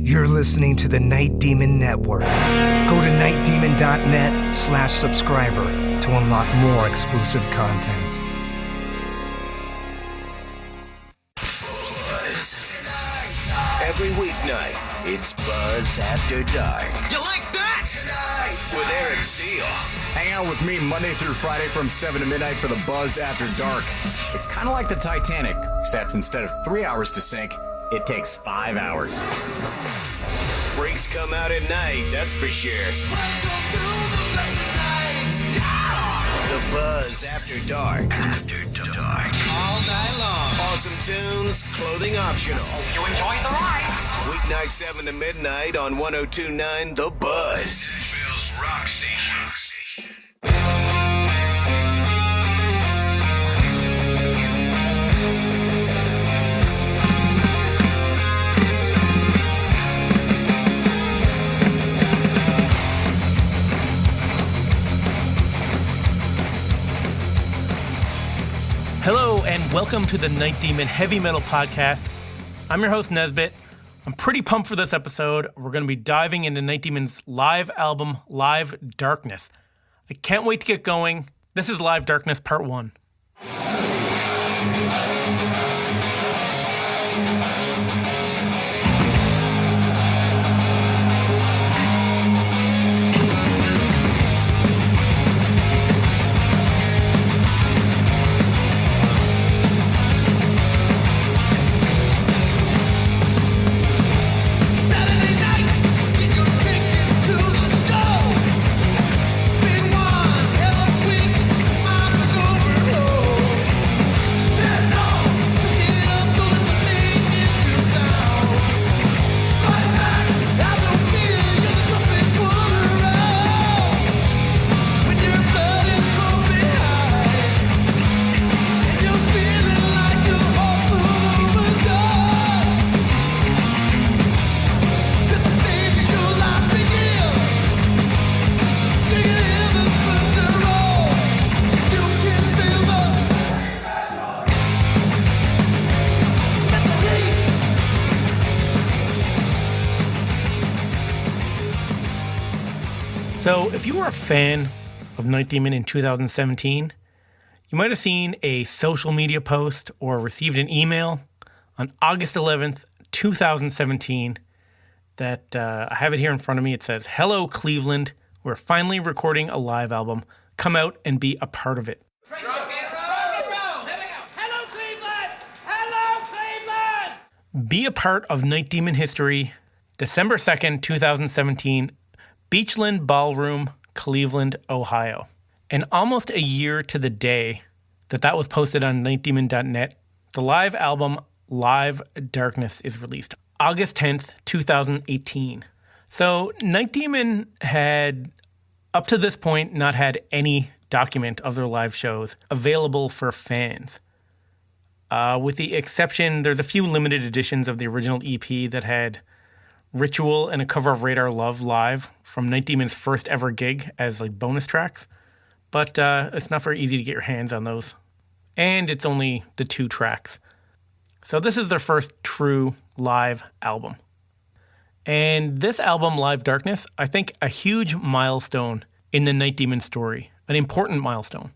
You're listening to the Night Demon Network. Go to nightdemon.net/subscriber to unlock more exclusive content. Every weeknight, it's Buzz After Dark. You like that? With Eric Steele. Hang out with me Monday through Friday from 7 to midnight for the Buzz After Dark. It's kind of like the Titanic, except instead of 3 hours to sink, it takes 5 hours. Freaks come out at night, that's for sure. The Buzz After Dark. After Dark. All night long. Awesome tunes, clothing optional. Hope you enjoyed the ride. Weeknight 7 to midnight on 102.9 The Buzz. Bill's Rock Station. Hello and welcome to the Night Demon Heavy Metal Podcast. I'm your host Nesbit. I'm pretty pumped for this episode. We're going to be diving into Night Demon's live album, Live Darkness. I can't wait to get going. This is Live Darkness Part 1. So, if you were a fan of Night Demon in 2017, you might have seen a social media post or received an email on August 11th, 2017 that I have it here in front of me. It says, "Hello, Cleveland. We're finally recording a live album. Come out and be a part of it." Rock and roll! Here we go! Hello, Cleveland! Hello, Cleveland! Be a part of Night Demon history, December 2nd, 2017, Beachland Ballroom, Cleveland, Ohio. And almost a year to the day that was posted on nightdemon.net, the live album Live Darkness is released, August 10th, 2018. So Night Demon had, up to this point, not had any document of their live shows available for fans. With the exception, there's a few limited editions of the original EP that had Ritual and a cover of Radar Love live from Night Demon's first ever gig as like bonus tracks. But it's not very easy to get your hands on those. And it's only the 2 tracks. So this is their first true live album. And this album, Live Darkness, I think a huge milestone in the Night Demon story. An important milestone.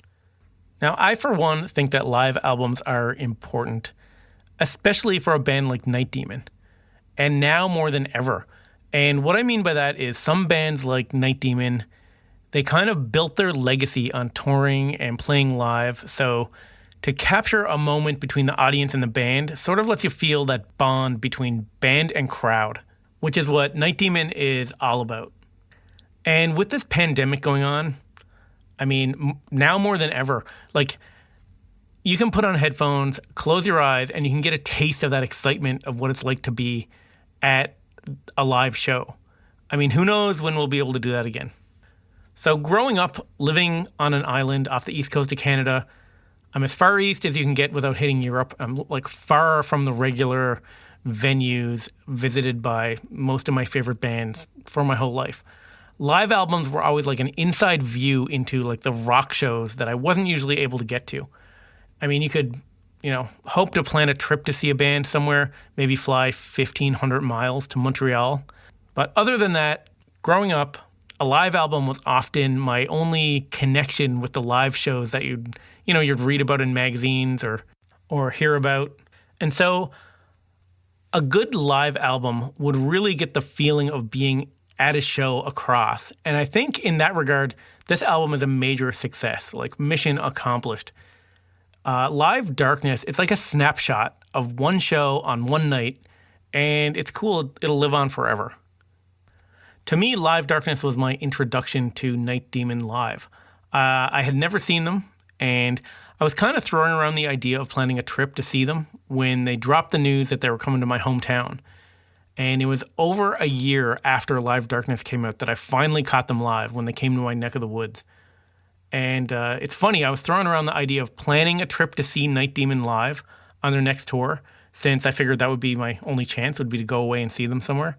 Now, I, for one, think that live albums are important, especially for a band like Night Demon. And now more than ever. And what I mean by that is some bands like Night Demon, they kind of built their legacy on touring and playing live. So to capture a moment between the audience and the band sort of lets you feel that bond between band and crowd, which is what Night Demon is all about. And with this pandemic going on, I mean, now more than ever, like, you can put on headphones, close your eyes, and you can get a taste of that excitement of what it's like to be at a live show. I mean, who knows when we'll be able to do that again. So growing up, living on an island off the east coast of Canada, I'm as far east as you can get without hitting Europe. I'm like far from the regular venues visited by most of my favorite bands for my whole life. Live albums were always like an inside view into like the rock shows that I wasn't usually able to get to. I mean, you could hope to plan a trip to see a band somewhere, maybe fly 1,500 miles to Montreal. But other than that, growing up, a live album was often my only connection with the live shows that you'd read about in magazines or hear about. And so a good live album would really get the feeling of being at a show across. And I think in that regard, this album is a major success, like mission accomplished. Live Darkness, it's like a snapshot of one show on one night, and it's cool. It'll live on forever. To me, Live Darkness was my introduction to Night Demon live. I had never seen them, and I was kind of throwing around the idea of planning a trip to see them when they dropped the news that they were coming to my hometown. And it was over a year after Live Darkness came out that I finally caught them live when they came to my neck of the woods. And it's funny, I was throwing around the idea of planning a trip to see Night Demon live on their next tour, since I figured that would be my only chance, would be to go away and see them somewhere.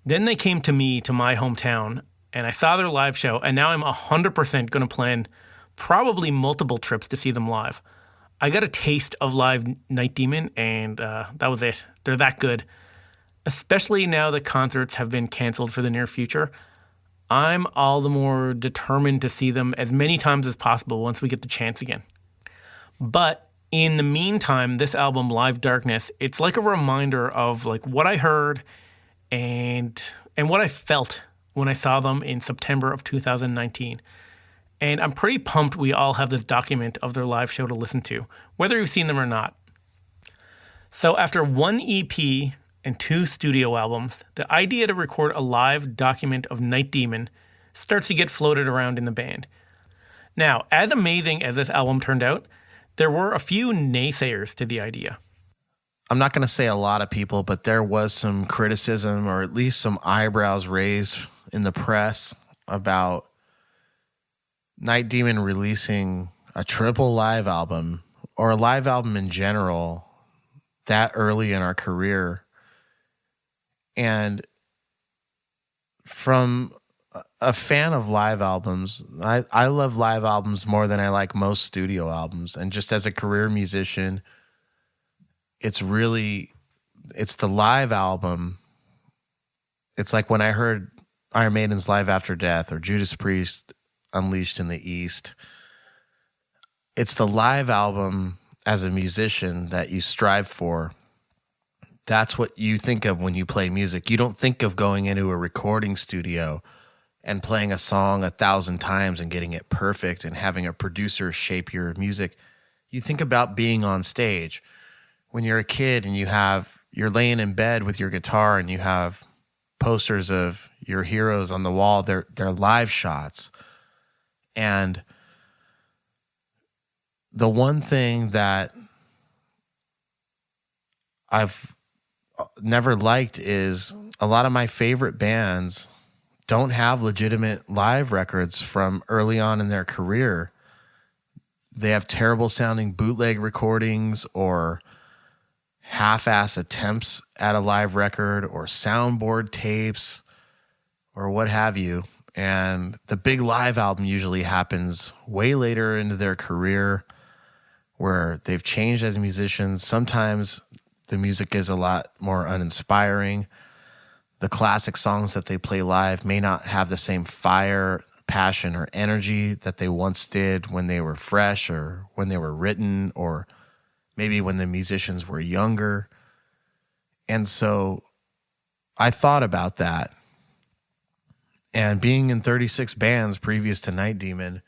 Then they came to my hometown, and I saw their live show, and now I'm 100% going to plan probably multiple trips to see them live. I got a taste of live Night Demon, and that was it. They're that good. Especially now that concerts have been canceled for the near future, I'm all the more determined to see them as many times as possible once we get the chance again. But in the meantime, this album, Live Darkness, it's like a reminder of like what I heard and what I felt when I saw them in September of 2019. And I'm pretty pumped we all have this document of their live show to listen to, whether you've seen them or not. So after one EP and 2 studio albums, the idea to record a live document of Night Demon starts to get floated around in the band. Now, as amazing as this album turned out, there were a few naysayers to the idea. I'm not going to say a lot of people, but there was some criticism or at least some eyebrows raised in the press about Night Demon releasing a triple live album or a live album in general that early in our career. And from a fan of live albums, I love live albums more than I like most studio albums. And just as a career musician, it's the live album. It's like when I heard Iron Maiden's Live After Death or Judas Priest Unleashed in the East. It's the live album as a musician that you strive for. That's what you think of when you play music. You don't think of going into a recording studio and playing a song 1,000 times and getting it perfect and having a producer shape your music. You think about being on stage. When you're a kid and you're laying in bed with your guitar and you have posters of your heroes on the wall, they're live shots. And the one thing that I've never liked is a lot of my favorite bands don't have legitimate live records from early on in their career. They have terrible sounding bootleg recordings or half-ass attempts at a live record or soundboard tapes or what have you. And the big live album usually happens way later into their career where they've changed as musicians. Sometimes the music is a lot more uninspiring. The classic songs that they play live may not have the same fire, passion, or energy that they once did when they were fresh or when they were written or maybe when the musicians were younger. And so I thought about that. And being in 36 bands previous to Night Demon,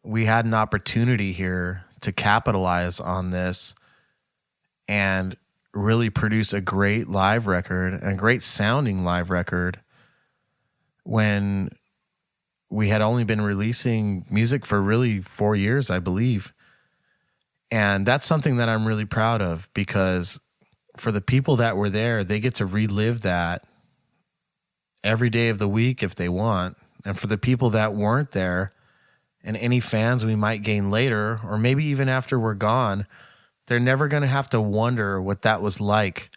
we had an opportunity here to capitalize on this and really produce a great live record and a great sounding live record when we had only been releasing music for really 4 years, I believe. And that's something that I'm really proud of because for the people that were there, they get to relive that every day of the week if they want. And for the people that weren't there and any fans we might gain later, or maybe even after we're gone, they're never going to have to wonder what that was like.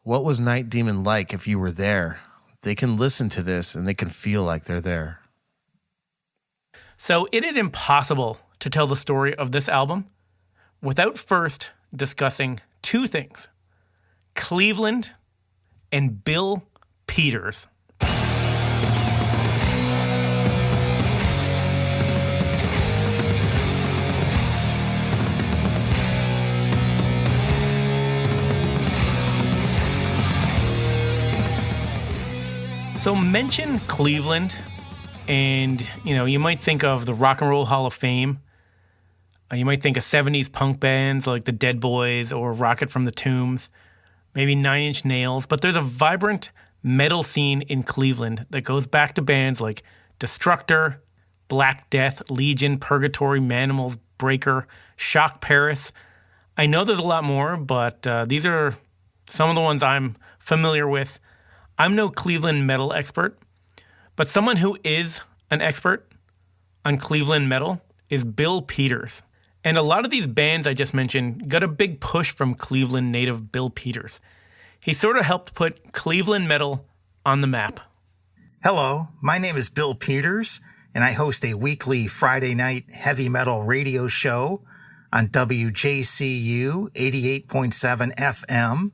What was Night Demon like if you were there? They can listen to this and they can feel like they're there. So it is impossible to tell the story of this album without first discussing two things: Cleveland and Bill Peters. So mention Cleveland, and you might think of the Rock and Roll Hall of Fame. You might think of 70s punk bands like the Dead Boys or Rocket from the Tombs, maybe Nine Inch Nails. But there's a vibrant metal scene in Cleveland that goes back to bands like Destructor, Black Death, Legion, Purgatory, Manimals, Breaker, Shock Paris. I know there's a lot more, but these are some of the ones I'm familiar with. I'm no Cleveland metal expert, but someone who is an expert on Cleveland metal is Bill Peters. And a lot of these bands I just mentioned got a big push from Cleveland native Bill Peters. He sort of helped put Cleveland metal on the map. Hello, my name is Bill Peters, and I host a weekly Friday night heavy metal radio show on WJCU 88.7 FM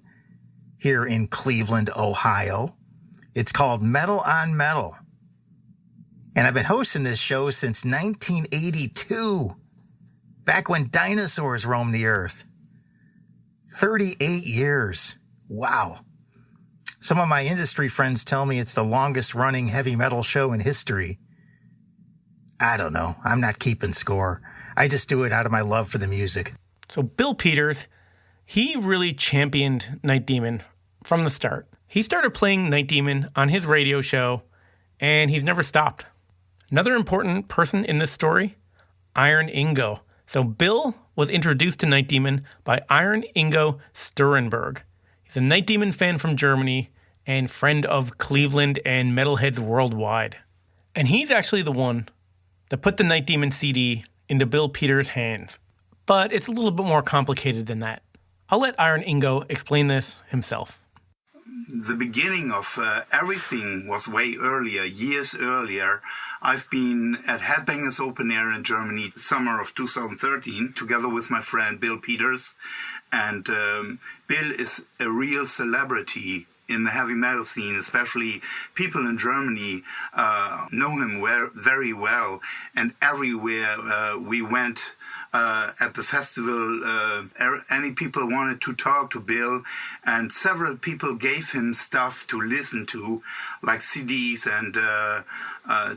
here in Cleveland, Ohio. It's called Metal on Metal. And I've been hosting this show since 1982, back when dinosaurs roamed the earth. 38 years. Wow. Some of my industry friends tell me it's the longest running heavy metal show in history. I don't know. I'm not keeping score. I just do it out of my love for the music. So Bill Peters, he really championed Night Demon from the start. He started playing Night Demon on his radio show, and he's never stopped. Another important person in this story, Iron Ingo. So Bill was introduced to Night Demon by Iron Ingo Sturenberg. He's a Night Demon fan from Germany and friend of Cleveland and metalheads worldwide. And he's actually the one that put the Night Demon CD into Bill Peters' hands. But it's a little bit more complicated than that. I'll let Iron Ingo explain this himself. The beginning of everything was way earlier, years earlier. I've been at Headbangers Open Air in Germany, summer of 2013, together with my friend Bill Peters. And Bill is a real celebrity in the heavy metal scene, especially people in Germany know him very well. And everywhere we went, at the festival, any people wanted to talk to Bill, and several people gave him stuff to listen to, like CDs and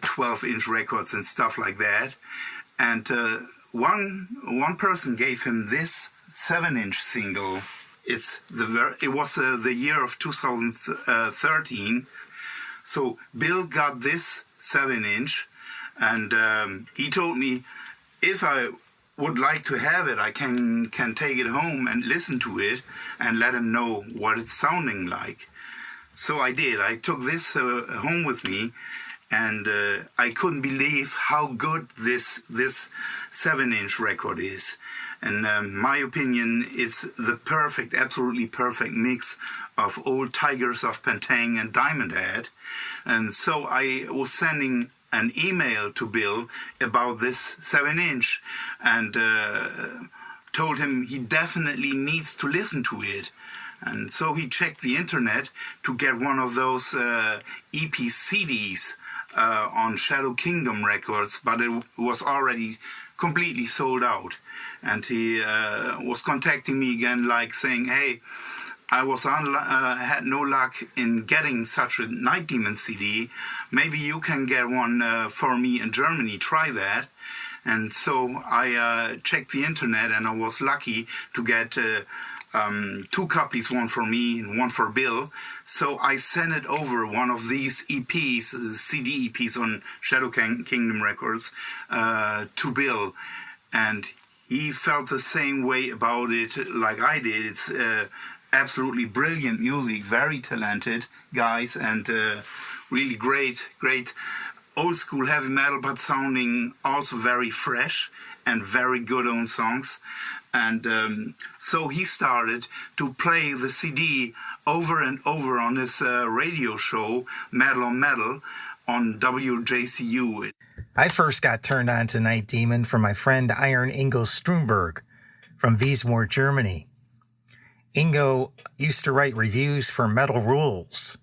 12-inch records and stuff like that. And one person gave him this 7-inch single. It was the year of 2013. So Bill got this 7-inch, and he told me if I would like to have it, I can take it home and listen to it and let him know what it's sounding like. So I did. I took this home with me, and I couldn't believe how good this 7-inch record is. And my opinion, it's the absolutely perfect mix of old Tigers of Pantang and Diamond Head. And so I was sending an email to Bill about this 7-inch and told him he definitely needs to listen to it. And so he checked the internet to get one of those EP CDs on Shadow Kingdom Records, but it was already completely sold out. And he was contacting me again, like saying, hey, I had no luck in getting such a Night Demon CD. Maybe you can get one for me in Germany. Try that. And so I checked the internet, and I was lucky to get 2 copies, one for me and one for Bill. So I sent it over, one of these EPs, CD EPs on Shadow Kingdom Records, to Bill. And he felt the same way about it like I did. It's absolutely brilliant music, very talented guys, and really great old school heavy metal, but sounding also very fresh and very good own songs. And so he started to play the CD over and over on his radio show, Metal on Metal, on WJCU. I first got turned on to Night Demon from my friend Iron Ingo Strumberg from Wiesmoor, Germany. Ingo used to write reviews for Metal Rules,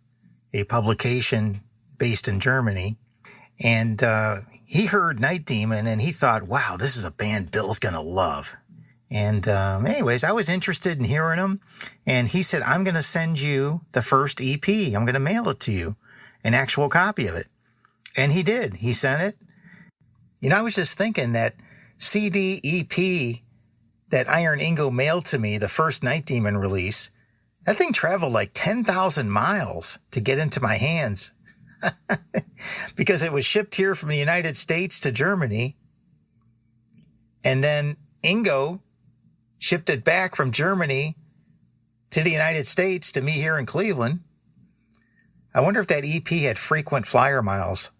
a publication based in Germany. And he heard Night Demon and he thought, wow, this is a band Bill's going to love. And anyways, I was interested in hearing him. And he said, I'm going to send you the first EP. I'm going to mail it to you, an actual copy of it. And he did. He sent it. I was just thinking that CD EP that Iron Ingo mailed to me, the first Night Demon release, that thing traveled like 10,000 miles to get into my hands. Because it was shipped here from the United States to Germany. And then Ingo shipped it back from Germany to the United States to me here in Cleveland. I wonder if that EP had frequent flyer miles.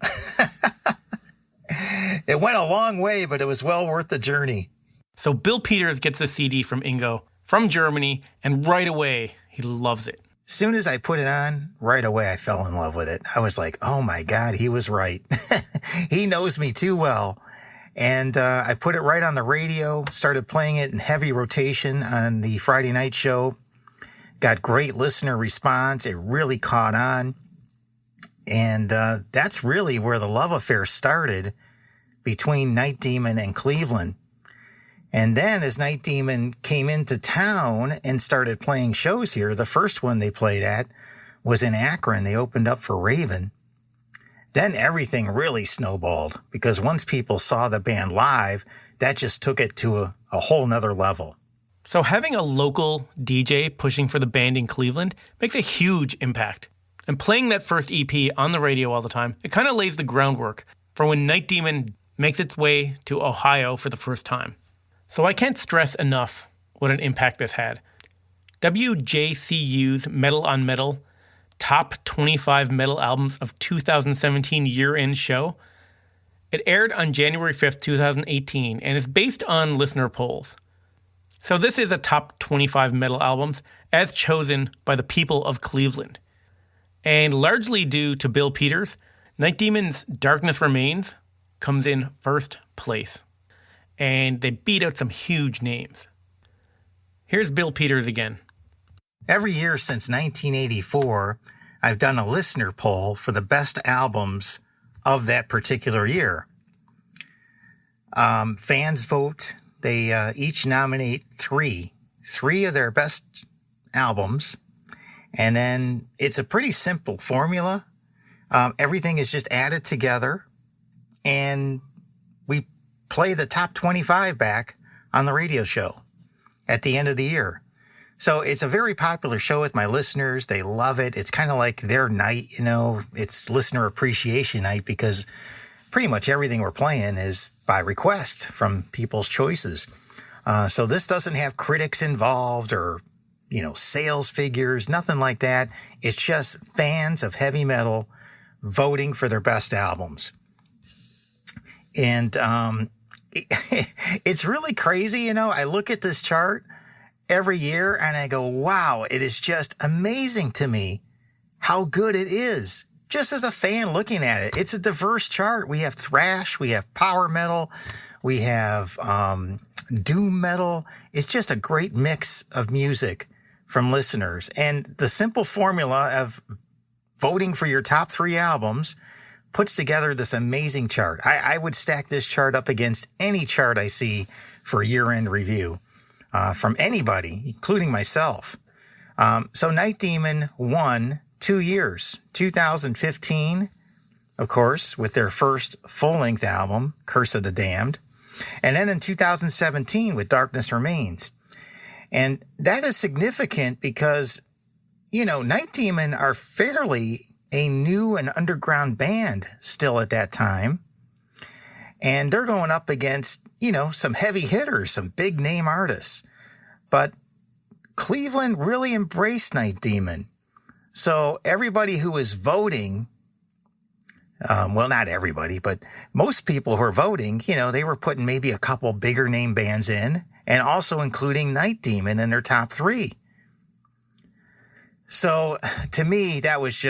It went a long way, but it was well worth the journey. So Bill Peters gets the CD from Ingo from Germany, and right away, he loves it. As soon as I put it on, right away I fell in love with it. I was like, oh my God, he was right. He knows me too well. And I put it right on the radio, started playing it in heavy rotation on the Friday night show. Got great listener response. It really caught on. And that's really where the love affair started between Night Demon and Cleveland. And then as Night Demon came into town and started playing shows here, the first one they played at was in Akron. They opened up for Raven. Then everything really snowballed because once people saw the band live, that just took it to a whole nother level. So having a local DJ pushing for the band in Cleveland makes a huge impact. And playing that first EP on the radio all the time, it kind of lays the groundwork for when Night Demon makes its way to Ohio for the first time. So I can't stress enough what an impact this had. WJCU's Metal on Metal Top 25 Metal Albums of 2017 year-end show. It aired on January 5th, 2018, and is based on listener polls. So this is a top 25 metal albums as chosen by the people of Cleveland. And largely due to Bill Peters, Night Demon's Darkness Remains comes in first place. And they beat out some huge names. Here's Bill Peters again. Every year since 1984, I've done a listener poll for the best albums of that particular year. Fans vote. They each nominate three of their best albums. And then it's a pretty simple formula. Everything is just added together. And we play the top 25 back on the radio show at the end of the year. So it's a very popular show with my listeners. They love it. It's kind of like their night, it's listener appreciation night because pretty much everything we're playing is by request from people's choices. So this doesn't have critics involved or, sales figures, nothing like that. It's just fans of heavy metal voting for their best albums. And it's really crazy, I look at this chart every year and I go, wow, it is just amazing to me how good it is. Just as a fan looking at it, it's a diverse chart. We have thrash, we have power metal, we have doom metal. It's just a great mix of music from listeners. And the simple formula of voting for your top 3 albums puts together this amazing chart. I would stack this chart up against any chart I see for a year-end review from anybody, including myself. So Night Demon won 2 years, 2015, of course, with their first full-length album, Curse of the Damned, and then in 2017 with Darkness Remains. And that is significant because, Night Demon are fairly a new and underground band still at that time. And they're going up against, some heavy hitters, some big name artists. But Cleveland really embraced Night Demon. So everybody who was voting, well, not everybody, but most people who were voting, they were putting maybe a couple bigger name bands in and also including Night Demon in their top 3. So to me, that was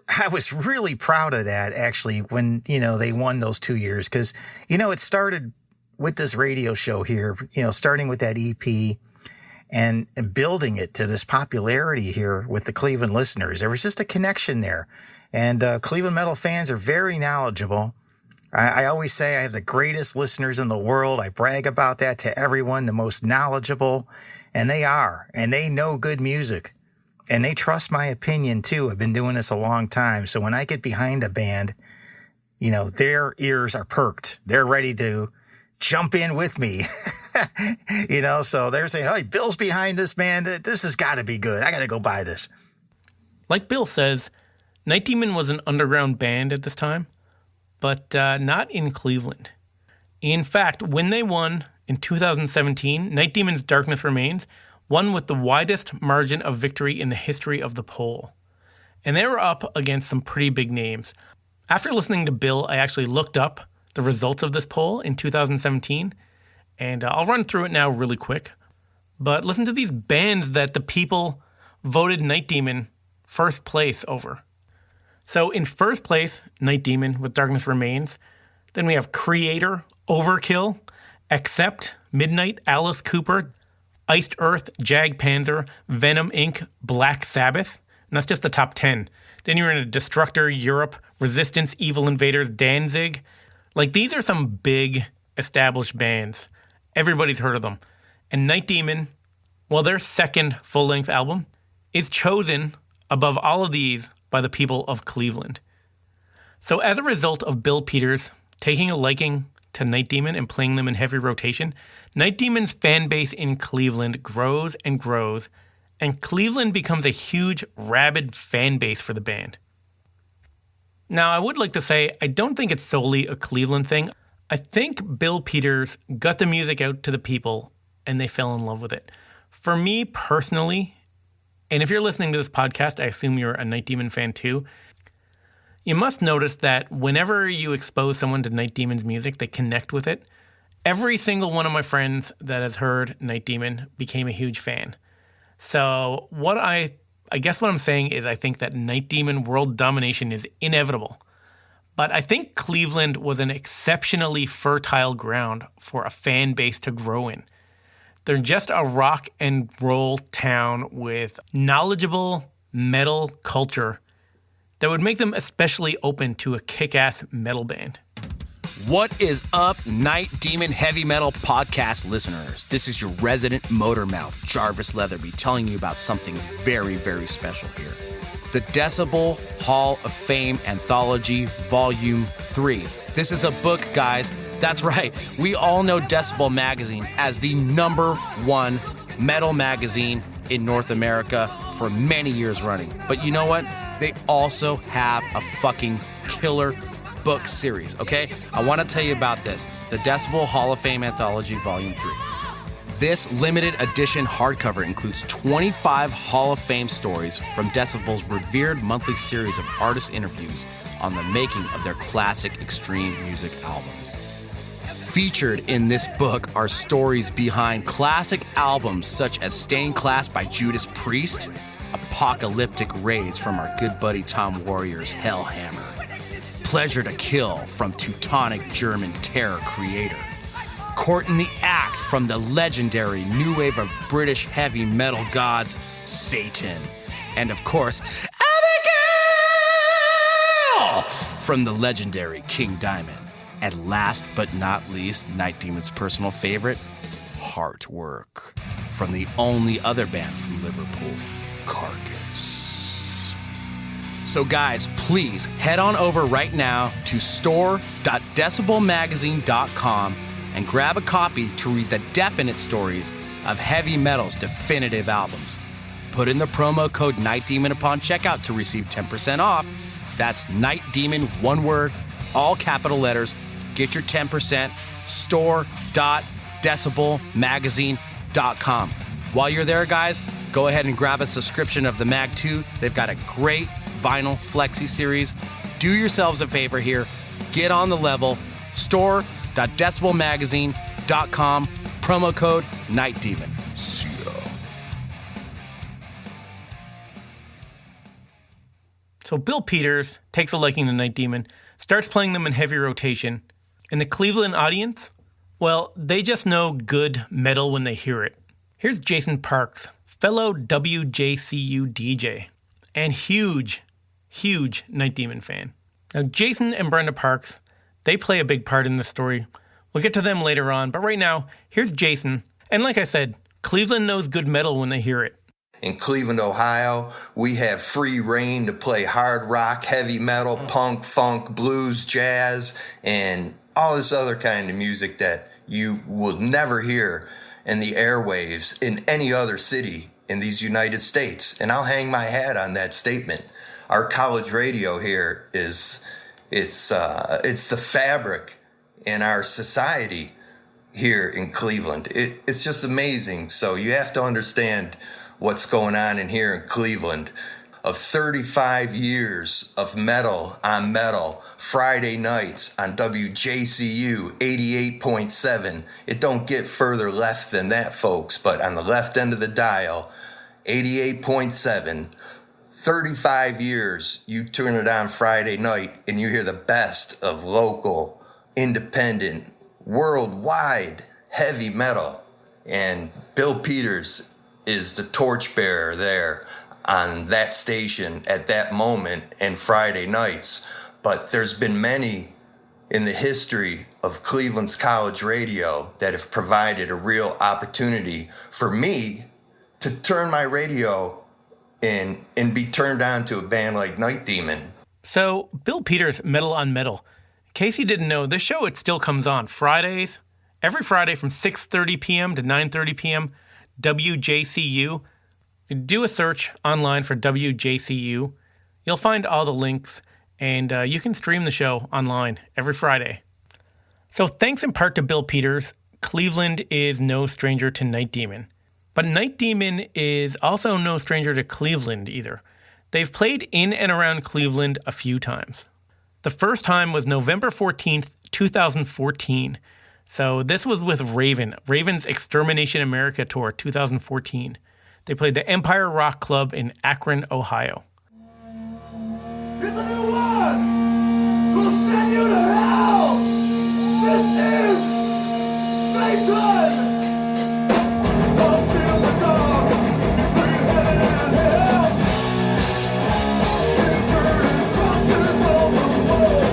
I was really proud of that actually when, they won those 2 years because, it started with this radio show here, starting with that EP and building it to this popularity here with the Cleveland listeners. There was just a connection there. And Cleveland metal fans are very knowledgeable. I always say I have the greatest listeners in the world. I brag about that to everyone, the most knowledgeable. And they are. And they know good music. And they trust my opinion, too. I've been doing this a long time. So when I get behind a band, their ears are perked. They're ready to jump in with me. So they're saying, hey, Bill's behind this band. This has got to be good. I got to go buy this. Like Bill says, Night Demon was an underground band at this time, but not in Cleveland. In fact, when they won in 2017, Night Demon's Darkness Remains won with the widest margin of victory in the history of the poll. And they were up against some pretty big names. After listening to Bill, I actually looked up the results of this poll in 2017, and I'll run through it now really quick. But listen to these bands that the people voted Night Demon first place over. So in first place, Night Demon with Darkness Remains. Then we have Creator, Overkill, Accept, Midnight, Alice Cooper, Iced Earth, Jag Panzer, Venom Inc., Black Sabbath. And that's just the top 10. Then you're in a Destructor, Europe, Resistance, Evil Invaders, Danzig. Like, these are some big established bands. Everybody's heard of them. And Night Demon, well, their second full-length album is chosen above all of these by the people of Cleveland. So as a result of Bill Peters taking a liking to Night Demon and playing them in heavy rotation, Night Demon's fan base in Cleveland grows and grows, and Cleveland becomes a huge, rabid fan base for the band. Now, I would like to say I don't think it's solely a Cleveland thing. I think Bill Peters got the music out to the people, and they fell in love with it. For me personally, and if you're listening to this podcast, I assume you're a Night Demon fan too, you must notice that whenever you expose someone to Night Demon's music, they connect with it. Every single one of my friends that has heard Night Demon became a huge fan. So I guess what I'm saying is I think that Night Demon world domination is inevitable. But I think Cleveland was an exceptionally fertile ground for a fan base to grow in. They're just a rock and roll town with knowledgeable metal culture that would make them especially open to a kick-ass metal band. What is up, Night Demon Heavy Metal Podcast listeners? This is your resident motor mouth, Jarvis Leatherby, telling you about something very, very special here. The Decibel Hall of Fame Anthology Volume 3. This is a book, guys. That's right. We all know Decibel Magazine as the #1 metal magazine in North America for many years running. But you know what? They also have a fucking killer book series, okay? I want to tell you about this. The Decibel Hall of Fame Anthology Volume 3. This limited edition hardcover includes 25 Hall of Fame stories from Decibel's revered monthly series of artist interviews on the making of their classic extreme music albums. Featured in this book are stories behind classic albums such as Stained Class by Judas Priest, Apocalyptic Raids from our good buddy Tom Warrior's Hellhammer, Pleasure to Kill from Teutonic German terror creator, Court in the Act from the legendary new wave of British heavy metal gods Satan, and of course, Abigail from the legendary King Diamond. And last but not least, Night Demon's personal favorite, Heartwork from the only other band from Liverpool, Carcass. So guys, please head on over right now to store.decibelmagazine.com and grab a copy to read the definite stories of heavy metal's definitive albums. Put in the promo code Night Demon upon checkout to receive 10% off. That's Night Demon, one word, all capital letters. Get your 10%, store.decibelmagazine.com. While you're there, guys, go ahead and grab a subscription of the Mag 2. They've got a great vinyl flexi series. Do yourselves a favor here. Get on the level. Store.decibelmagazine.com. Promo code Night Demon. See ya. So Bill Peters takes a liking to Night Demon, starts playing them in heavy rotation, and the Cleveland audience Well, they just know good metal when they hear it. Here's Jason Parks, fellow WJCU DJ, and huge Night Demon fan. Now, Jason and Brenda Parks, they play a big part in this story. We'll get to them later on, but right now, here's Jason. And like I said, Cleveland knows good metal when they hear it. In Cleveland, Ohio, we have free reign to play hard rock, heavy metal, punk, funk, blues, jazz, and all this other kind of music that you will never hear in the airwaves in any other city in these United States. And I'll hang my hat on that statement. Our college radio here it's the fabric in our society here in Cleveland. It's just amazing. So you have to understand what's going on in here in Cleveland. Of 35 years of metal on metal, Friday nights on WJCU 88.7. It don't get further left than that, folks, but on the left end of the dial, 88.7. 35 years, you turn it on Friday night and you hear the best of local, independent, worldwide heavy metal. And Bill Peters is the torchbearer there on that station at that moment and Friday nights. But there's been many in the history of Cleveland's college radio that have provided a real opportunity for me to turn my radio and be turned on to a band like Night Demon. So, Bill Peters, Metal on Metal. In case you didn't know, this show, it still comes on Fridays, every Friday from 6:30 p.m. to 9:30 p.m., WJCU. Do a search online for WJCU. You'll find all the links, and you can stream the show online every Friday. So thanks in part to Bill Peters, Cleveland is no stranger to Night Demon. But Night Demon is also no stranger to Cleveland either. They've played in and around Cleveland a few times. The first time was November 14th, 2014. So this was with Raven's Extermination America Tour 2014. They played the Empire Rock Club in Akron, Ohio. It's a new one! Gonna send you to hell! This is Satan! I'll steal the dog between heaven and hell. Burning crosses on the wall.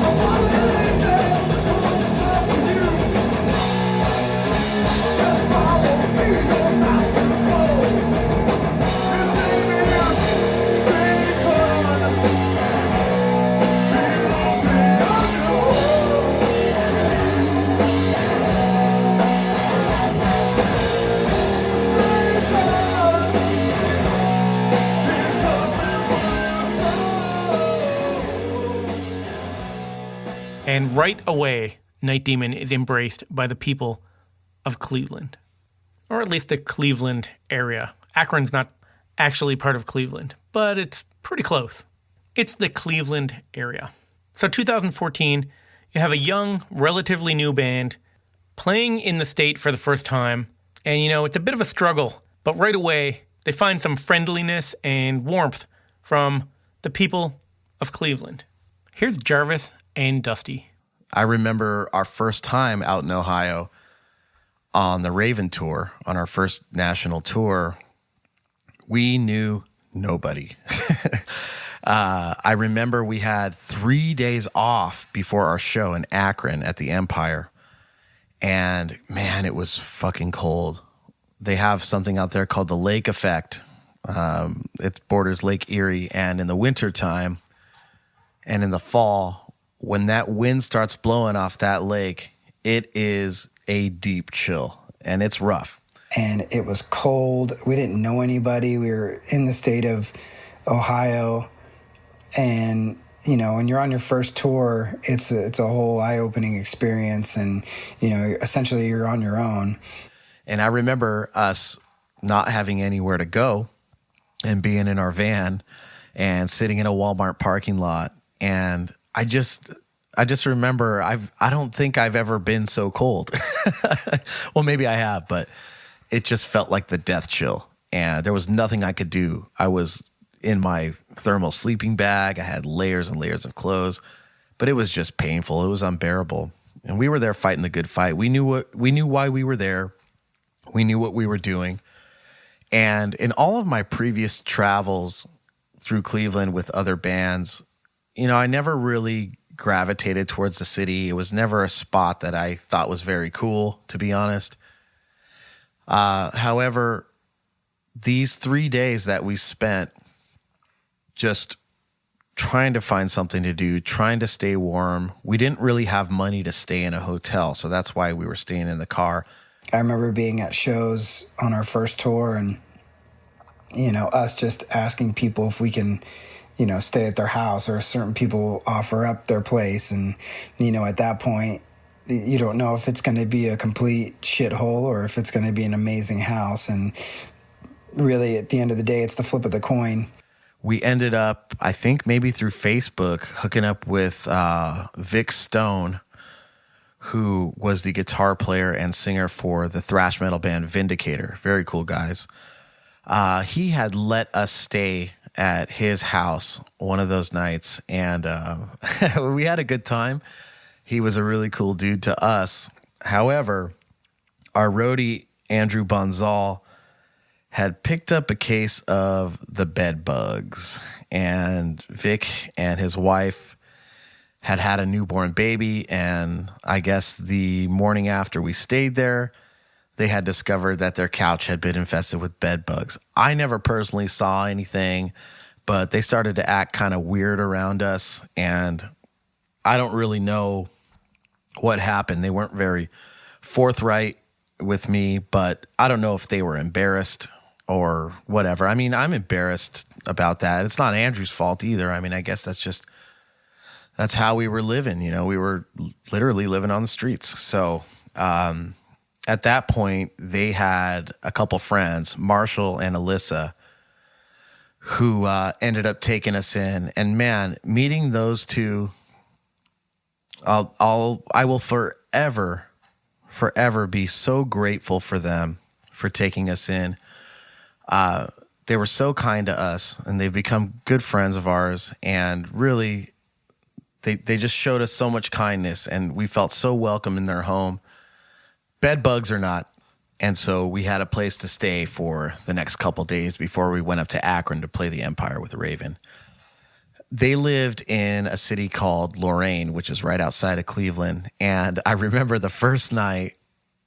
I'm one of the angel that comes up to you. Says follow me, your master flows. His name is Satan. He loves me, I know. And right away, Night Demon is embraced by the people of Cleveland. Or at least the Cleveland area. Akron's not actually part of Cleveland, but it's pretty close. It's the Cleveland area. So 2014, you have a young, relatively new band playing in the state for the first time. And it's a bit of a struggle, but right away, they find some friendliness and warmth from the people of Cleveland. Here's Jarvis and Dusty. I remember our first time out in Ohio on the Raven tour, on our first national tour. We knew nobody. I remember we had 3 days off before our show in Akron at the Empire. And man, it was fucking cold. They have something out there called the lake effect. It borders Lake Erie. And in the wintertime and in the fall, when that wind starts blowing off that lake, it is a deep chill and it's rough. And it was cold. We didn't know anybody. We were in the state of Ohio. And, when you're on your first tour, it's a whole eye-opening experience. And, essentially you're on your own. And I remember us not having anywhere to go and being in our van and sitting in a Walmart parking lot. And I just remember I don't think I've ever been so cold. Well, maybe I have, but it just felt like the death chill. And there was nothing I could do. I was in my thermal sleeping bag. I had layers and layers of clothes. but it was just painful. It was unbearable. And we were there fighting the good fight. We knew why we were there. We knew what we were doing. And in all of my previous travels through Cleveland with other bands, I never really gravitated towards the city. It was never a spot that I thought was very cool, to be honest. However, these 3 days that we spent just trying to find something to do, trying to stay warm. We didn't really have money to stay in a hotel, so that's why we were staying in the car. I remember being at shows on our first tour and, us just asking people if we can, stay at their house, or certain people offer up their place. And, at that point, you don't know if it's going to be a complete shithole or if it's going to be an amazing house. And really, at the end of the day, it's the flip of the coin. We ended up, I think maybe through Facebook, hooking up with Vic Stone, who was the guitar player and singer for the thrash metal band Vindicator. Very cool guys. He had let us stay at his house one of those nights, and we had a good time. He was a really cool dude to us. However, our roadie, Andrew Bonzal, had picked up a case of the bed bugs, and Vic and his wife had a newborn baby, and I guess the morning after we stayed there, they had discovered that their couch had been infested with bed bugs. I never personally saw anything, but they started to act kind of weird around us, and I don't really know what happened. They weren't very forthright with me, but I don't know if they were embarrassed or whatever. I mean, I'm embarrassed about that. It's not Andrew's fault either. I mean, I guess that's how we were living. We were literally living on the streets. So at that point, they had a couple friends, Marshall and Alyssa, who ended up taking us in. And man, meeting those two, I will forever be so grateful for them for taking us in. They were so kind to us, and they've become good friends of ours, and really they just showed us so much kindness, and we felt so welcome in their home, bed bugs or not. And so we had a place to stay for the next couple days before we went up to Akron to play the Empire with Raven. They lived in a city called Lorain, which is right outside of Cleveland. And I remember the first night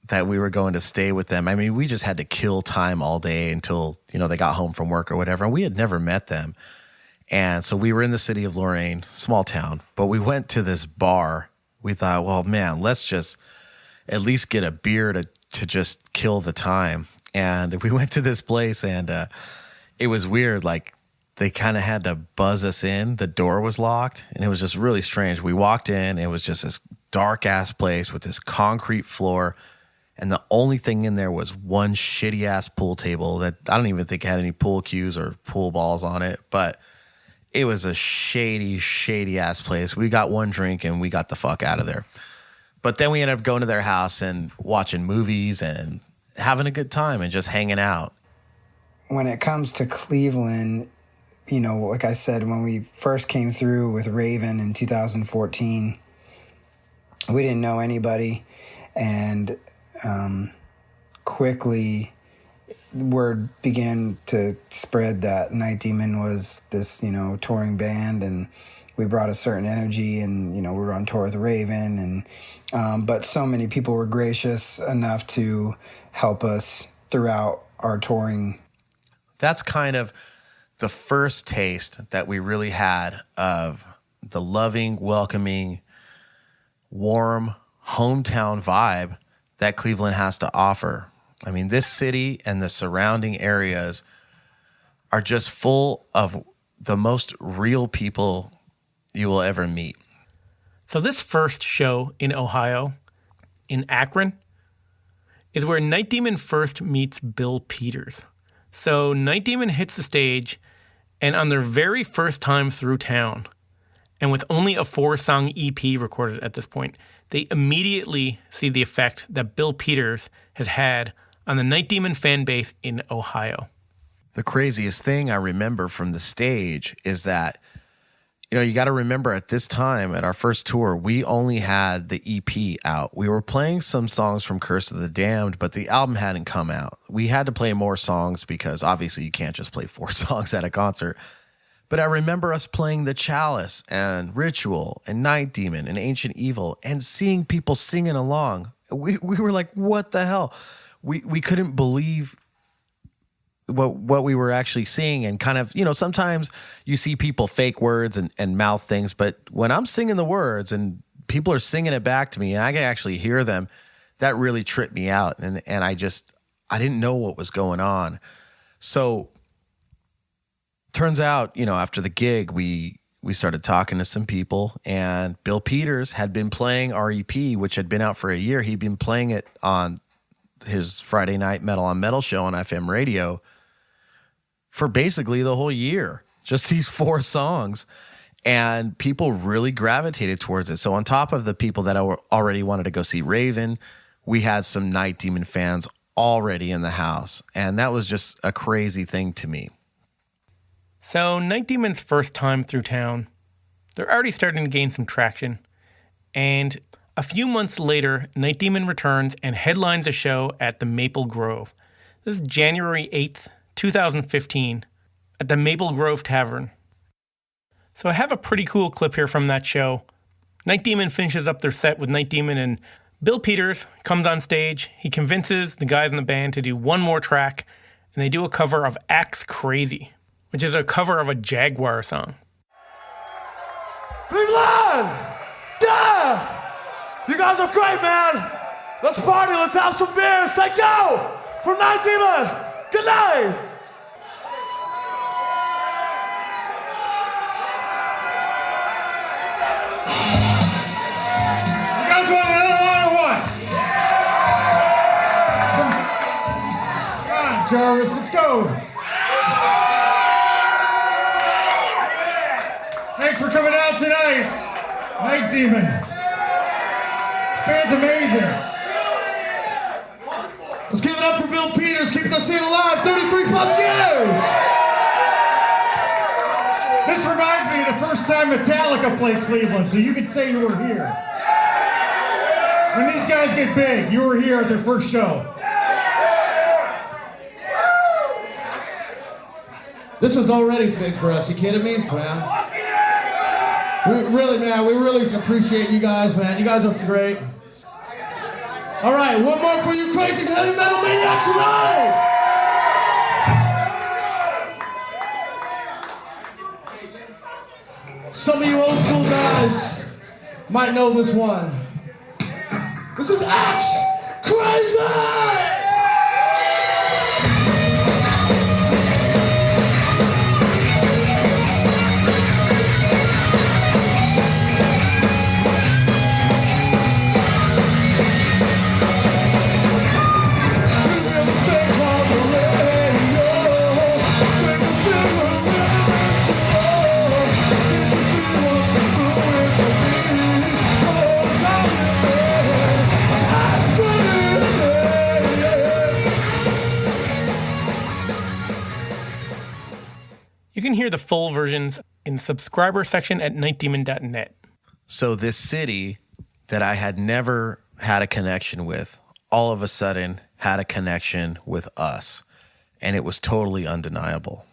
that we were going to stay with them. I mean, we just had to kill time all day until, they got home from work or whatever. And we had never met them. And so we were in the city of Lorain, small town, but we went to this bar. We thought, well, man, let's just at least get a beer to just kill the time. And we went to this place, and it was weird. Like, they kind of had to buzz us in. The door was locked, and it was just really strange. We walked in, it was just this dark-ass place with this concrete floor, and the only thing in there was one shitty-ass pool table that I don't even think had any pool cues or pool balls on it, but it was a shady-ass place. We got one drink, and we got the fuck out of there. But then we ended up going to their house and watching movies and having a good time and just hanging out. When it comes to Cleveland, like I said, when we first came through with Raven in 2014, we didn't know anybody, and quickly word began to spread that Night Demon was this, touring band, and we brought a certain energy, and, we were on tour with Raven, and but so many people were gracious enough to help us throughout our touring. That's kind of the first taste that we really had of the loving, welcoming, warm hometown vibe that Cleveland has to offer. I mean, this city and the surrounding areas are just full of the most real people you will ever meet. So this first show in Ohio, in Akron, is where Night Demon first meets Bill Peters. So Night Demon hits the stage, and on their very first time through town, and with only a 4-song EP recorded at this point, they immediately see the effect that Bill Peters has had on the Night Demon fan base in Ohio. The craziest thing I remember from the stage is that You got to remember at this time, at our first tour, we only had the EP out. We were playing some songs from Curse of the Damned, but the album hadn't come out. We had to play more songs because obviously you can't just play 4 songs at a concert. But I remember us playing The Chalice and Ritual and Night Demon and Ancient Evil and seeing people singing along. We were like, what the hell? We couldn't believe what we were actually seeing, and kind of, sometimes you see people fake words and mouth things, but when I'm singing the words and people are singing it back to me and I can actually hear them, that really tripped me out. And I didn't know what was going on. So turns out, after the gig, we started talking to some people, and Bill Peters had been playing our EP, which had been out for a year. He'd been playing it on his Friday night Metal on Metal show on FM radio for basically the whole year, just these 4 songs. And people really gravitated towards it. So on top of the people that already wanted to go see Raven, we had some Night Demon fans already in the house. And that was just a crazy thing to me. So Night Demon's first time through town, they're already starting to gain some traction. And a few months later, Night Demon returns and headlines a show at the Maple Grove. This is January 8th, 2015, at the Maple Grove Tavern. So I have a pretty cool clip here from that show. Night Demon finishes up their set with Night Demon, and Bill Peters comes on stage. He convinces the guys in the band to do one more track, and they do a cover of Axe Crazy, which is a cover of a Jaguar song. Cleveland! Yeah! You guys are great, man! Let's party, let's have some beers. Thank you! From Night Demon! Good night! You guys want another one or what? Come on, Jarvis, let's go! Thanks for coming out tonight, Night Demon. This band's amazing. Let's give it up for Bill Peters, keeping the scene alive 33 plus years. This reminds me of the first time Metallica played Cleveland, so you can say you were here. When these guys get big, you were here at their first show. This is already big for us, you kidding me, man? We really appreciate you guys, man. You guys are great. All right, one more for you crazy heavy metal maniacs tonight! Some of you old school guys might know this one. This is Axe Crazy! You can hear the full versions in the subscriber section at nightdemon.net. So this city that I had never had a connection with, all of a sudden had a connection with us. And it was totally undeniable.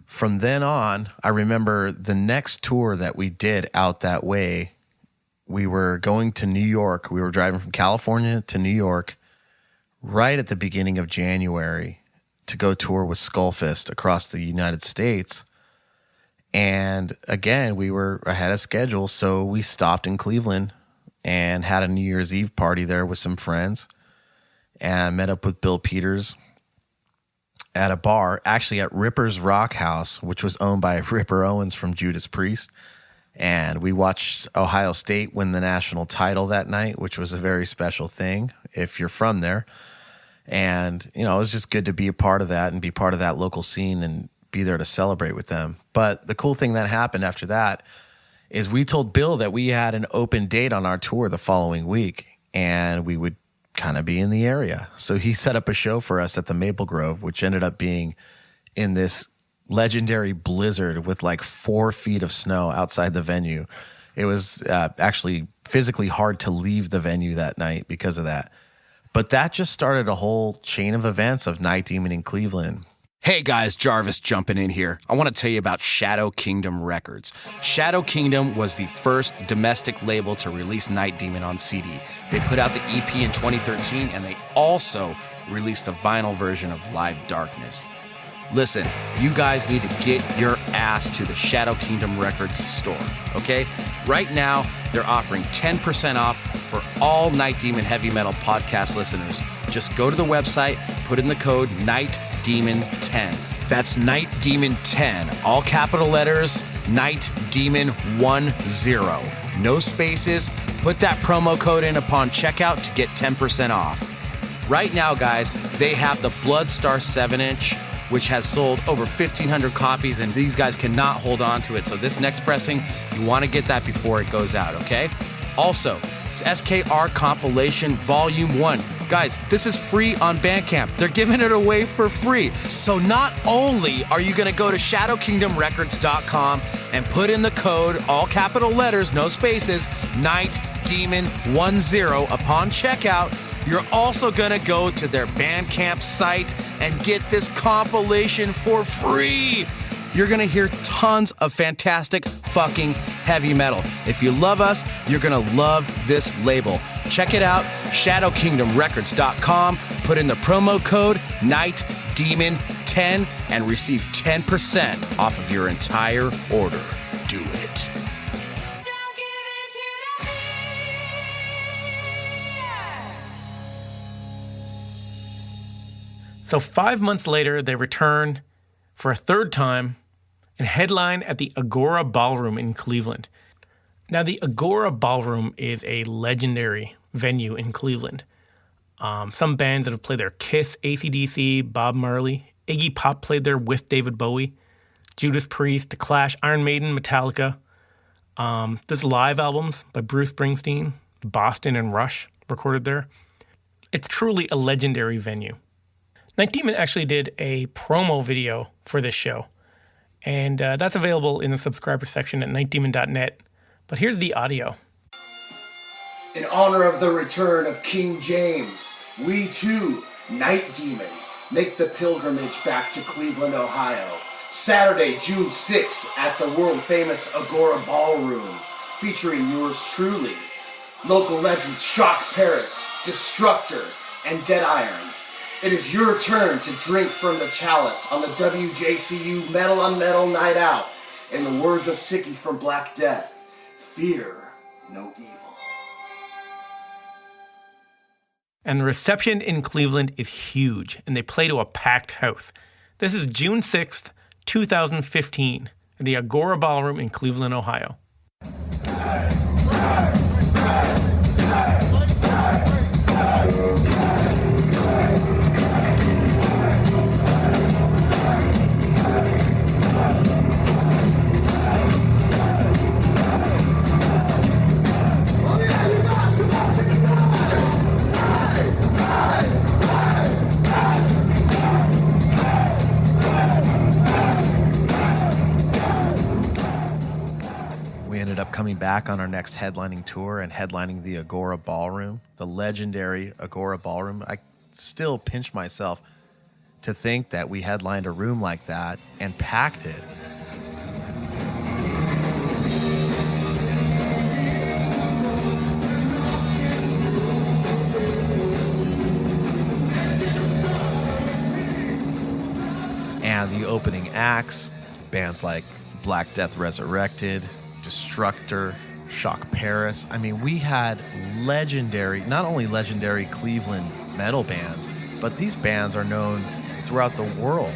From then on, I remember the next tour that we did out that way, we were going to New York. We were driving from California to New York right at the beginning of January to go tour with Skullfist across the United States. And again, we were ahead of schedule, so we stopped in Cleveland and had a New Year's Eve party there with some friends and met up with Bill Peters at a bar, actually at Ripper's Rock House, which was owned by Ripper Owens from Judas Priest. And we watched Ohio State win the national title that night, which was a very special thing if you're from there. And, it was just good to be a part of that and be part of that local scene and be there to celebrate with them. But the cool thing that happened after that is we told Bill that we had an open date on our tour the following week and we would kind of be in the area. So he set up a show for us at the Maple Grove, which ended up being in this legendary blizzard with like 4 feet of snow outside the venue. It was actually physically hard to leave the venue that night because of that. But that just started a whole chain of events of Night Demon in Cleveland. Hey guys, Jarvis jumping in here. I want to tell you about Shadow Kingdom Records. Shadow Kingdom was the first domestic label to release Night Demon on CD. They put out the EP in 2013, and they also released a vinyl version of Live Darkness. Listen, you guys need to get your ass to the Shadow Kingdom Records store, okay? Right now, they're offering 10% off for all Night Demon Heavy Metal podcast listeners. Just go to the website, put in the code NIGHTDEMON10. That's Night Demon 10, all capital letters, Night Demon 10. No spaces. Put that promo code in upon checkout to get 10% off. Right now, guys, they have the Bloodstar 7-inch, which has sold over 1,500 copies, and these guys cannot hold on to it. So this next pressing, you want to get that before it goes out, okay? Also, SKR Compilation Volume 1. Guys, this is free on Bandcamp. They're giving it away for free. So not only are you going to go to shadowkingdomrecords.com and put in the code, all capital letters, no spaces, Night Demon 10 upon checkout, you're also going to go to their Bandcamp site and get this compilation for free. You're going to hear tons of fantastic fucking heavy metal. If you love us, you're going to love this label. Check it out, shadowkingdomrecords.com. Put in the promo code NIGHTDEMON10 and receive 10% off of your entire order. Do it. So 5 months later, they return for a third time and headline at the Agora Ballroom in Cleveland. Now, the Agora Ballroom is a legendary venue in Cleveland. Some bands that have played there: Kiss, AC/DC, Bob Marley. Iggy Pop played there with David Bowie. Judas Priest, The Clash, Iron Maiden, Metallica. There's live albums by Bruce Springsteen, Boston, and Rush recorded there. It's truly a legendary venue. Night Demon actually did a promo video for this show, and that's available in the subscriber section at nightdemon.net. But here's the audio. In honor of the return of King James, we too, Night Demon, make the pilgrimage back to Cleveland, Ohio. Saturday, June 6th at the world-famous Agora Ballroom, featuring yours truly. Local legends Shock Paris, Destructor, and Dead Iron. It is your turn to drink from the chalice on the WJCU Metal on Metal Night Out. In the words of Sicky from Black Death, fear no evil. And the reception in Cleveland is huge, and they play to a packed house. This is June 6th, 2015, at the Agora Ballroom in Cleveland, Ohio. Coming back on our next headlining tour and headlining the Agora Ballroom, the legendary Agora Ballroom. I still pinch myself to think that we headlined a room like that and packed it. And the opening acts, bands like Black Death Resurrected, Destructor, Shock Paris. I mean, we had legendary, not only legendary Cleveland metal bands, but these bands are known throughout the world.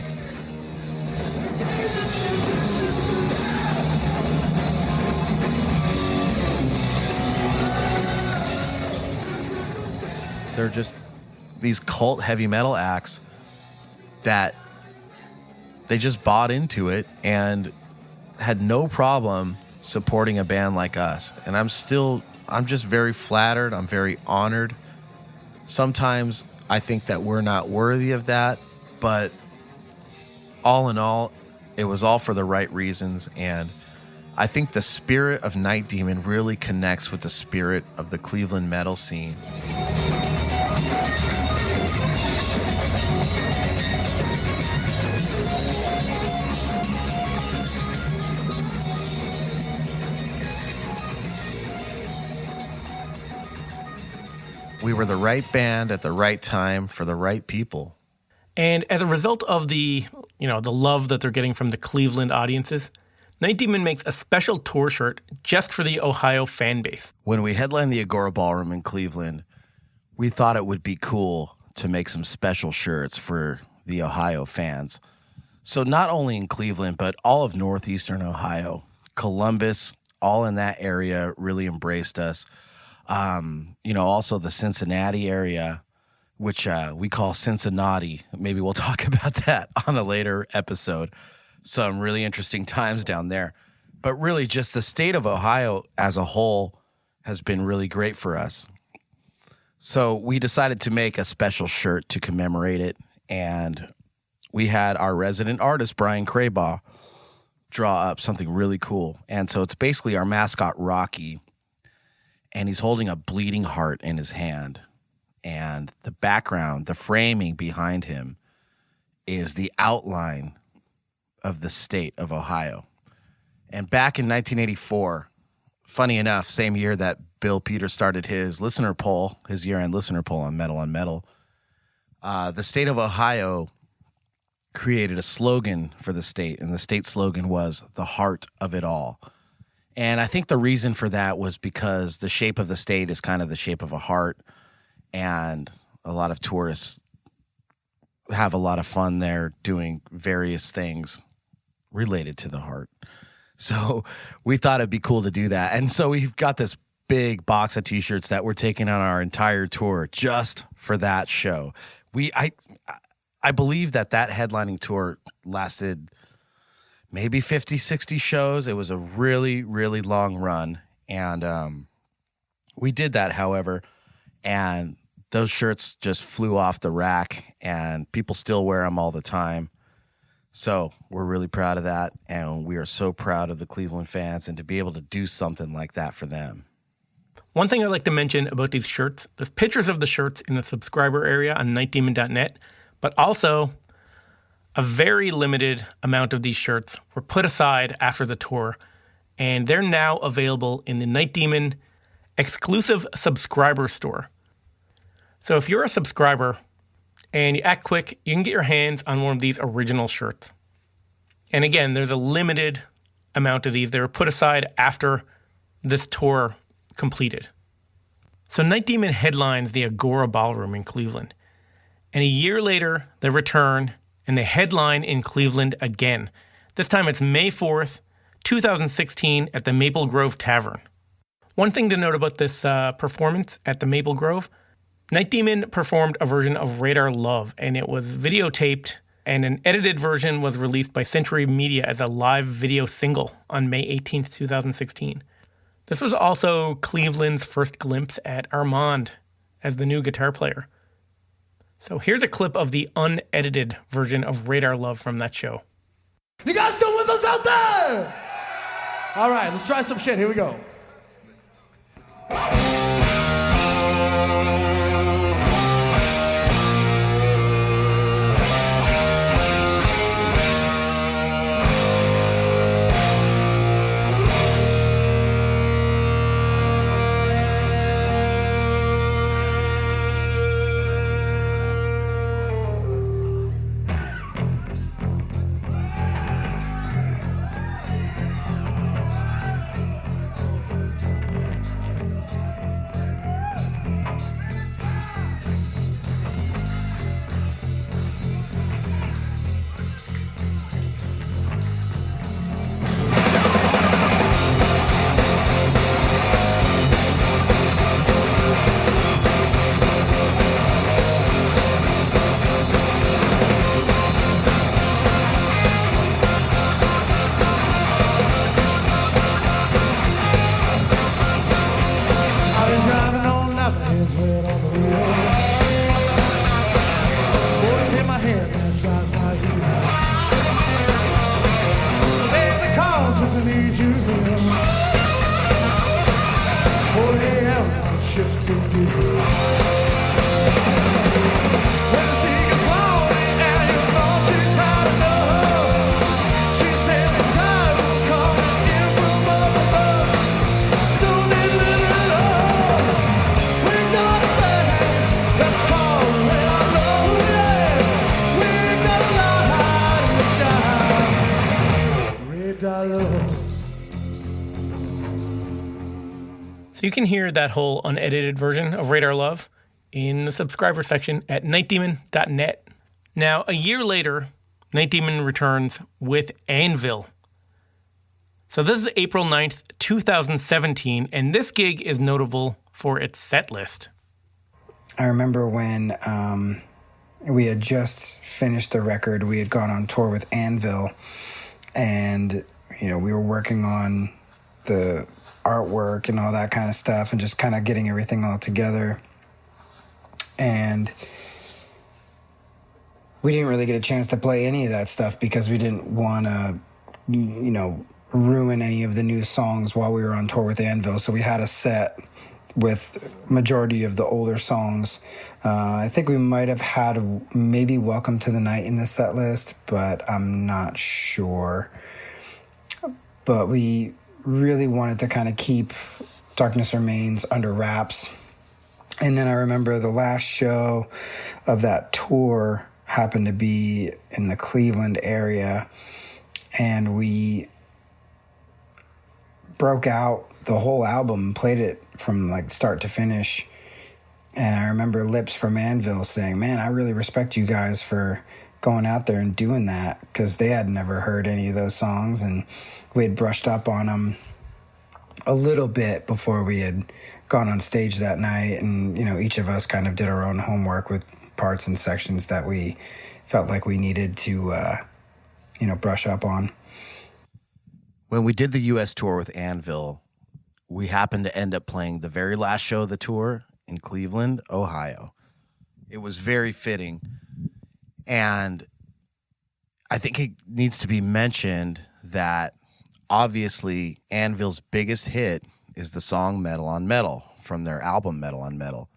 They're just these cult heavy metal acts that they just bought into it and had no problem supporting a band like us. And I'm just very flattered. I'm very honored. Sometimes I think that we're not worthy of that, but all in all, It was all for the right reasons, and I think the spirit of Night Demon really connects with the spirit of the Cleveland metal scene. We were the right band at the right time for the right people. And as a result of the love that they're getting from the Cleveland audiences, Night Demon makes a special tour shirt just for the Ohio fan base. When we headlined the Agora Ballroom in Cleveland, we thought it would be cool to make some special shirts for the Ohio fans. So not only in Cleveland, but all of northeastern Ohio, Columbus, all in that area really embraced us. Also the Cincinnati area, which we call Cincinnati. Maybe we'll talk about that on a later episode. Some really interesting times down there. But really just the state of Ohio as a whole has been really great for us. So we decided to make a special shirt to commemorate it. And we had our resident artist, Brian Craybaugh, draw up something really cool. And so it's basically our mascot, Rocky. And he's holding a bleeding heart in his hand. And the background, the framing behind him is the outline of the state of Ohio. And back in 1984, funny enough, same year that Bill Peters started his listener poll, his year-end listener poll on Metal, the state of Ohio created a slogan for the state, and the state slogan was the heart of it all. And I think the reason for that was because the shape of the state is kind of the shape of a heart, and a lot of tourists have a lot of fun there doing various things related to the heart. So we thought it'd be cool to do that. And so we've got this big box of t-shirts that we're taking on our entire tour just for that show. I believe that headlining tour lasted maybe 50, 60 shows. It was a really, really long run. And we did that, however, and those shirts just flew off the rack, and people still wear them all the time. So we're really proud of that, and we are so proud of the Cleveland fans and to be able to do something like that for them. One thing I'd like to mention about these shirts, there's pictures of the shirts in the subscriber area on nightdemon.net, but also a very limited amount of these shirts were put aside after the tour, and they're now available in the Night Demon exclusive subscriber store. So if you're a subscriber and you act quick, you can get your hands on one of these original shirts. And again, there's a limited amount of these. They were put aside after this tour completed. So Night Demon headlines the Agora Ballroom in Cleveland. And a year later, they return and they headline in Cleveland again. This time it's May 4th, 2016 at the Maple Grove Tavern. One thing to note about this performance at the Maple Grove, Night Demon performed a version of Radar Love, and it was videotaped, and an edited version was released by Century Media as a live video single on May 18th, 2016. This was also Cleveland's first glimpse at Armand as the new guitar player. So here's a clip of the unedited version of Radar Love from that show. You guys still with us out there? All right, let's try some shit. Here we go. So you can hear that whole unedited version of Radar Love in the subscriber section at nightdemon.net. Now, a year later, Night Demon returns with Anvil. So this is April 9th, 2017, and this gig is notable for its set list. I remember when we had just finished the record, we had gone on tour with Anvil, and, we were working on the artwork and all that kind of stuff and just kind of getting everything all together. And we didn't really get a chance to play any of that stuff because we didn't want to, ruin any of the new songs while we were on tour with Anvil. So we had a set with majority of the older songs. I think we might have had maybe Welcome to the Night in the set list, but I'm not sure. But we really wanted to kind of keep Darkness Remains under wraps. And then I remember the last show of that tour happened to be in the Cleveland area, and we broke out the whole album, played it from like start to finish. And I remember Lips from Anvil saying, "Man, I really respect you guys for going out there and doing that," because they had never heard any of those songs, and we had brushed up on them a little bit before we had gone on stage that night. And, each of us kind of did our own homework with parts and sections that we felt like we needed to, brush up on. When we did the U.S. tour with Anvil, we happened to end up playing the very last show of the tour in Cleveland, Ohio. It was very fitting. And I think it needs to be mentioned that obviously Anvil's biggest hit is the song Metal on Metal from their album Metal on Metal,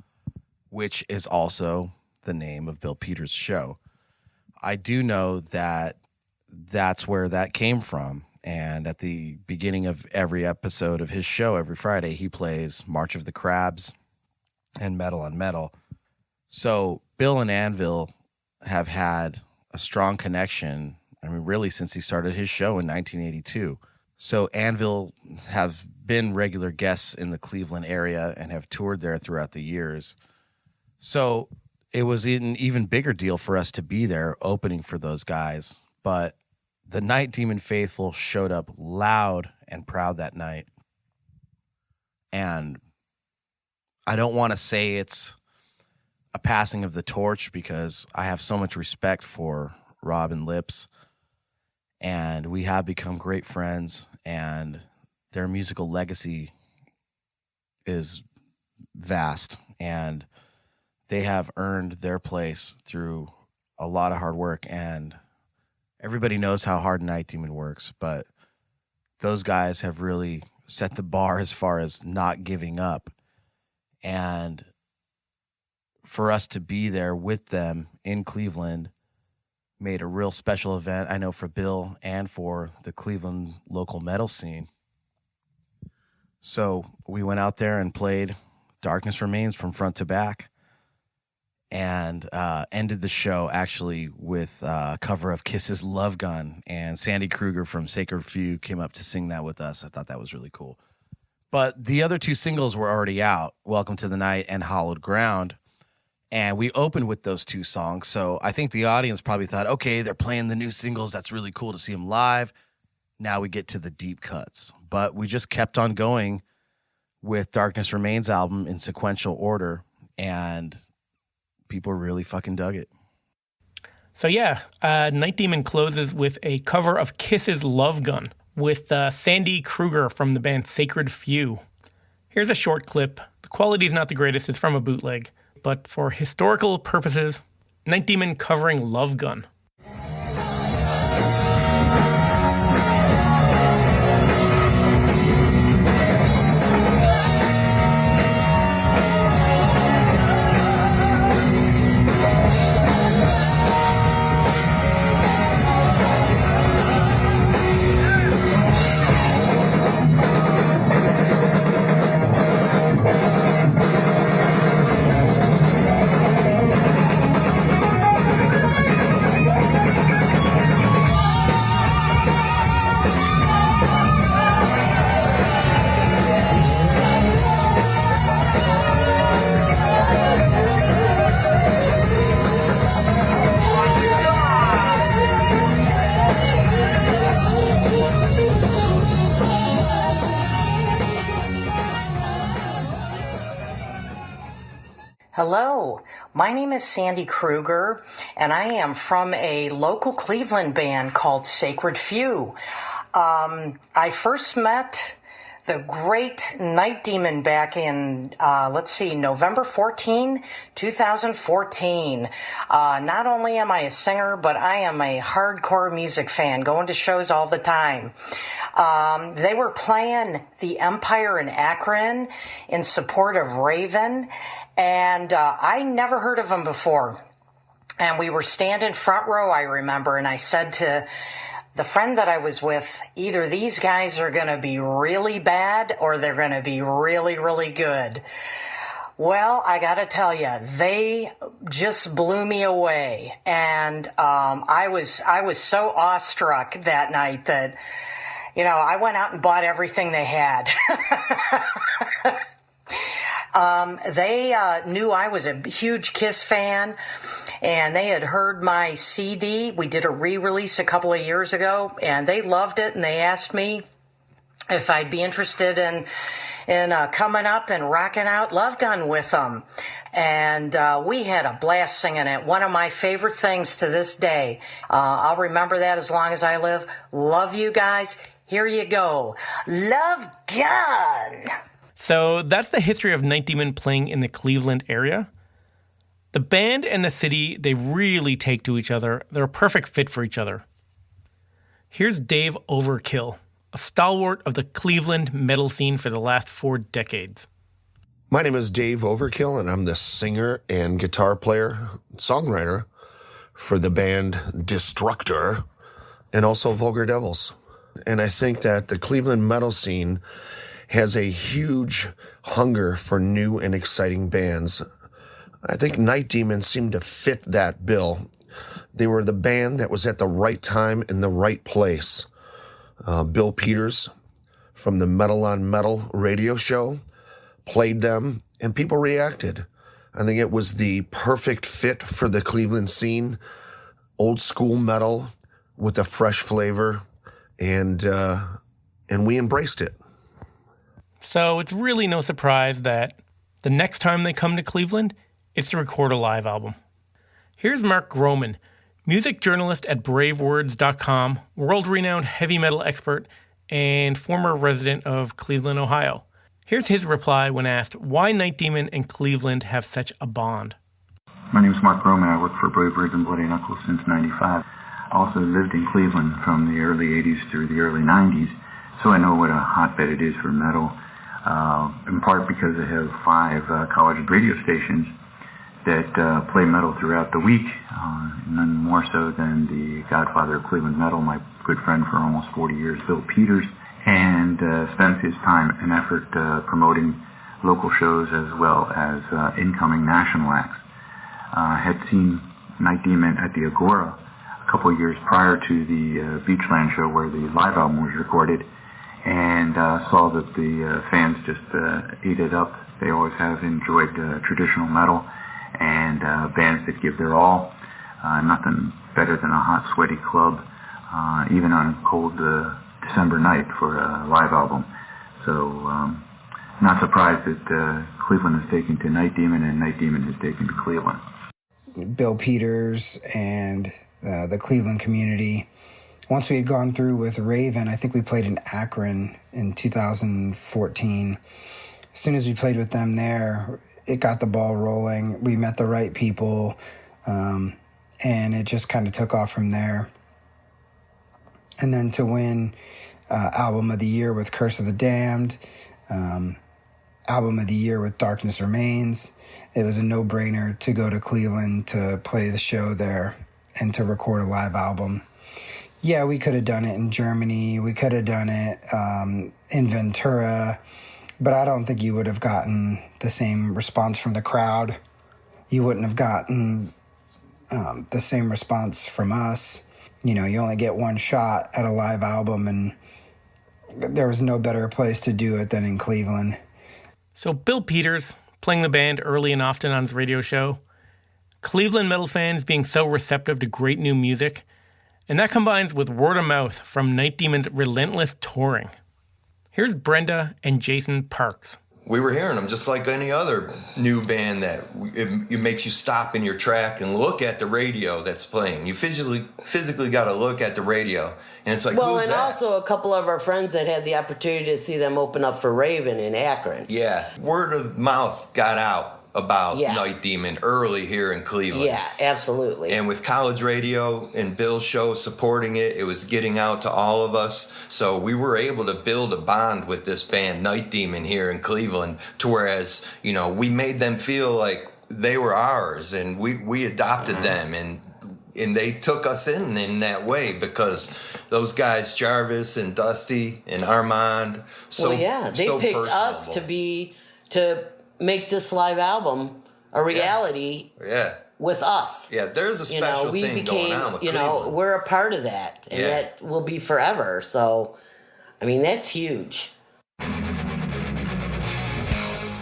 which is also the name of Bill Peters' show. I do know that that's where that came from. And at the beginning of every episode of his show, every Friday, he plays March of the Crabs and Metal on Metal. So Bill and Anvil have had a strong connection, really since he started his show in 1982. So Anvil have been regular guests in the Cleveland area and have toured there throughout the years. So it was an even bigger deal for us to be there opening for those guys. But the Night Demon faithful showed up loud and proud that night. And I don't want to say it's a passing of the torch because I have so much respect for Rob and Lips. And we have become great friends, and their musical legacy is vast. And they have earned their place through a lot of hard work. And everybody knows how hard Night Demon works, but those guys have really set the bar as far as not giving up. And for us to be there with them in Cleveland made a real special event, I know, for Bill and for the Cleveland local metal scene. So we went out there and played Darkness Remains from front to back, and ended the show actually with a cover of Kiss's Love Gun, and Sandy Kruger from Sacred Few came up to sing that with us. I thought that was really cool. But the other two singles were already out, Welcome to the Night and Hallowed Ground. And we opened with those two songs. So I think the audience probably thought, okay, they're playing the new singles. That's really cool to see them live. Now we get to the deep cuts. But we just kept on going with Darkness Remains album in sequential order. And people really fucking dug it. So yeah, Night Demon closes with a cover of Kiss's Love Gun with Sandy Kruger from the band Sacred Few. Here's a short clip. The quality is not the greatest. It's from a bootleg. But for historical purposes, Night Demon covering Love Gun. Hello, my name is Sandy Kruger, and I am from a local Cleveland band called Sacred Few. I first met the great Night Demon back in, November 14, 2014. Not only am I a singer, but I am a hardcore music fan, going to shows all the time. They were playing the Empire in Akron in support of Raven, and I never heard of them before. And we were standing front row, I remember, and I said to the friend that I was with, either these guys are going to be really bad or they're going to be really, really good. Well, I got to tell you, they just blew me away. And I was so awestruck that night that, I went out and bought everything they had. They knew I was a huge Kiss fan, and they had heard my CD. We did a re-release a couple of years ago, and they loved it, and they asked me if I'd be interested in coming up and rocking out Love Gun with them. And we had a blast singing it. One of my favorite things to this day. I'll remember that as long as I live. Love you guys. Here you go. Love Gun! So that's the history of Night Demon playing in the Cleveland area. The band and the city, they really take to each other. They're a perfect fit for each other. Here's Dave Overkill, a stalwart of the Cleveland metal scene for the last 4 decades. My name is Dave Overkill, and I'm the singer and guitar player, songwriter for the band Destructor and also Vulgar Devils. And I think that the Cleveland metal scene has a huge hunger for new and exciting bands. I think Night Demon seemed to fit that bill. They were the band that was at the right time in the right place. Bill Peters from the Metal on Metal radio show played them, and people reacted. I think it was the perfect fit for the Cleveland scene. Old school metal with a fresh flavor, and we embraced it. So it's really no surprise that the next time they come to Cleveland, it's to record a live album. Here's Mark Groman, music journalist at bravewords.com, world-renowned heavy metal expert, and former resident of Cleveland, Ohio. Here's his reply when asked why Night Demon and Cleveland have such a bond. My name is Mark Groman. I worked for Brave Words and Bloody Knuckles since '95. I also lived in Cleveland from the early 80s through the early 90s, so I know what a hotbed it is for metal, in part because I have 5 college radio stations that play metal throughout the week, none more so than the godfather of Cleveland metal, my good friend for almost 40 years, Bill Peters, and spends his time and effort promoting local shows as well as incoming national acts. Had seen Night Demon at the Agora a couple of years prior to the Beachland show where the live album was recorded, and saw that the fans just ate it up. They always have enjoyed traditional metal and bands that give their all. Nothing better than a hot, sweaty club, even on a cold December night for a live album. So not surprised that Cleveland has taken to Night Demon and Night Demon has taken to Cleveland. Bill Peters and the Cleveland community. Once we had gone through with Raven, I think we played in Akron in 2014. As soon as we played with them there, it got the ball rolling. We met the right people, and it just kind of took off from there. And then to win Album of the Year with Curse of the Damned, Album of the Year with Darkness Remains, it was a no-brainer to go to Cleveland to play the show there and to record a live album. Yeah, we could have done it in Germany. We could have done it in Ventura. But I don't think you would have gotten the same response from the crowd. You wouldn't have gotten the same response from us. You know, you only get one shot at a live album, and there was no better place to do it than in Cleveland. So Bill Peters playing the band early and often on his radio show, Cleveland metal fans being so receptive to great new music, and that combines with word of mouth from Night Demon's relentless touring. Here's Brenda and Jason Parks. we were hearing them just like any other new band that it makes you stop in your track and look at the radio that's playing. You physically got to look at the radio, and it's like, well, who's and that? also a couple of our friends that had the opportunity to see them open up for Raven in Akron. Yeah, word of mouth got out about Night Demon early here in Cleveland. Yeah, absolutely. And with college radio and Bill's show supporting it, it was getting out to all of us. So we were able to build a bond with this band, Night Demon, here in Cleveland, to whereas, you know, we made them feel like they were ours, and we adopted them, and they took us in that way, because those guys, Jarvis and Dusty and Armand, they picked us to make this live album a reality with us. Yeah, there's a special thing going on with Cleveland. We're a part of that, and that will be forever. So, I mean, that's huge.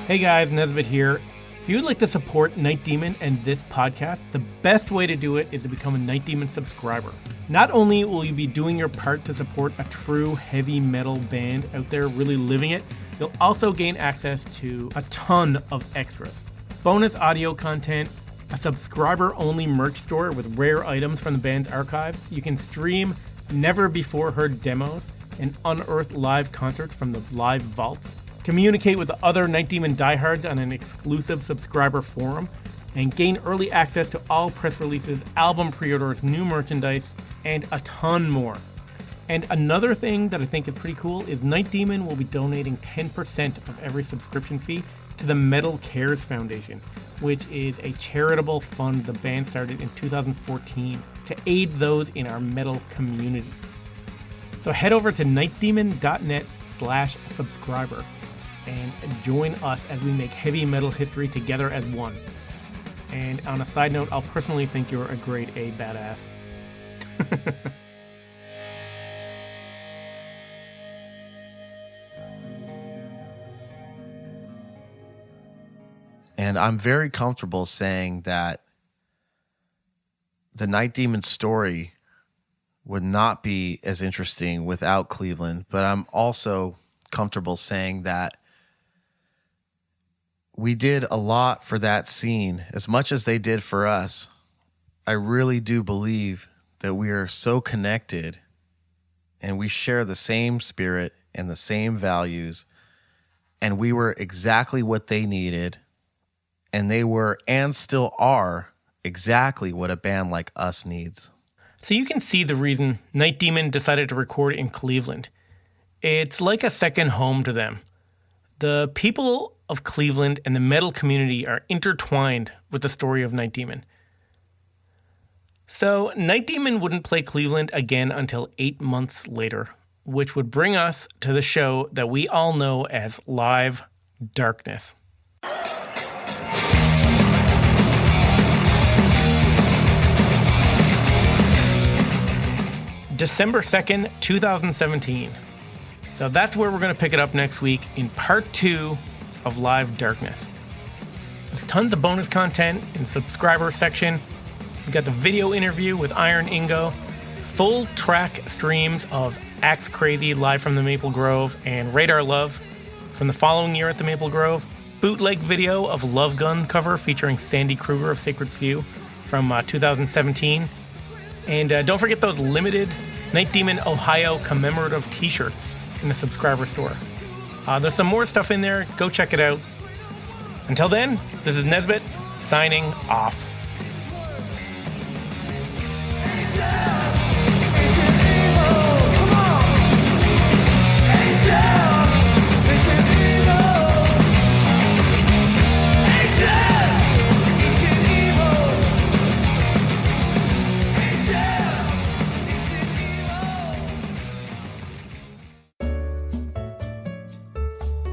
Hey guys, Nesbitt here. If you'd like to support Night Demon and this podcast, the best way to do it is to become a Night Demon subscriber. Not only will you be doing your part to support a true heavy metal band out there really living it, you'll also gain access to a ton of extras. Bonus audio content, a subscriber-only merch store with rare items from the band's archives. You can stream never-before-heard demos and unearth live concerts from the live vaults. Communicate with the other Night Demon diehards on an exclusive subscriber forum, and gain early access to all press releases, album pre-orders, new merchandise, and a ton more. And another thing that I think is pretty cool is Night Demon will be donating 10% of every subscription fee to the Metal Cares Foundation, which is a charitable fund the band started in 2014 to aid those in our metal community. So head over to nightdemon.net/subscriber and join us as we make heavy metal history together as one. And on a side note, I'll personally think you're a grade A badass. And I'm very comfortable saying that the Night Demon story would not be as interesting without Cleveland, but I'm also comfortable saying that we did a lot for that scene, as much as they did for us. I really do believe that we are so connected and we share the same spirit and the same values, and we were exactly what they needed, and they were and still are exactly what a band like us needs. So you can see the reason Night Demon decided to record in Cleveland. It's like a second home to them. The people of Cleveland and the metal community are intertwined with the story of Night Demon. So Night Demon wouldn't play Cleveland again until 8 months later, which would bring us to the show that we all know as Live Darkness. December 2nd, 2017. So that's where we're going to pick it up next week in part 2 of Live Darkness. There's tons of bonus content in the subscriber section. We've got the video interview with Iron Ingo, full track streams of Axe Crazy live from the Maple Grove and Radar Love from the following year at the Maple Grove, bootleg video of Love Gun cover featuring Sandy Kruger of Sacred Few from 2017. And don't forget those limited Night Demon Ohio commemorative t-shirts in the subscriber store. There's some more stuff in there. Go check it out. Until then, this is Nesbitt signing off.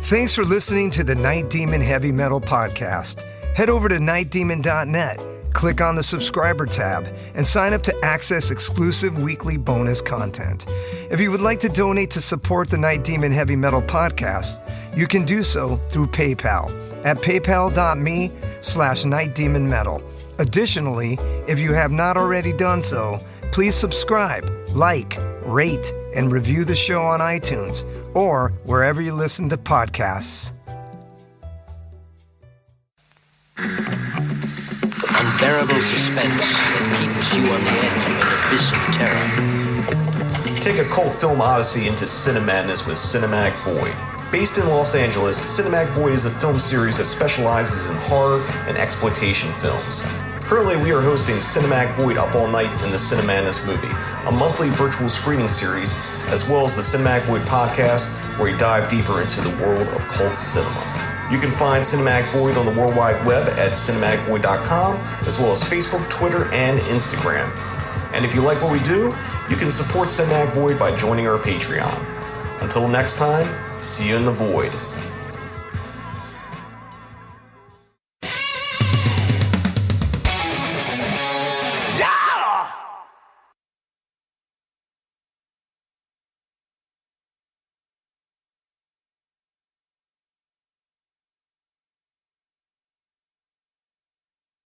Thanks for listening to the Night Demon Heavy Metal Podcast. Head over to nightdemon.net, click on the subscriber tab, and sign up to access exclusive weekly bonus content. If you would like to donate to support the Night Demon Heavy Metal Podcast, you can do so through PayPal at paypal.me/nightdemonmetal. Additionally, if you have not already done so, please subscribe, like, rate, and review the show on iTunes or wherever you listen to podcasts. unbearable suspense that keeps you on the edge of an abyss of terror. Take a cult film odyssey into Cinemadness with Cinematic Void. Based in Los Angeles, Cinematic Void is a film series that specializes in horror and exploitation films. Currently, we are hosting Cinematic Void Up All Night in the Cinemadness movie, a monthly virtual screening series, as well as the Cinematic Void podcast, where we dive deeper into the world of cult cinema. You can find Cinematic Void on the World Wide Web at cinematicvoid.com, as well as Facebook, Twitter, and Instagram. And if you like what we do, you can support Cinematic Void by joining our Patreon. Until next time, see you in the void.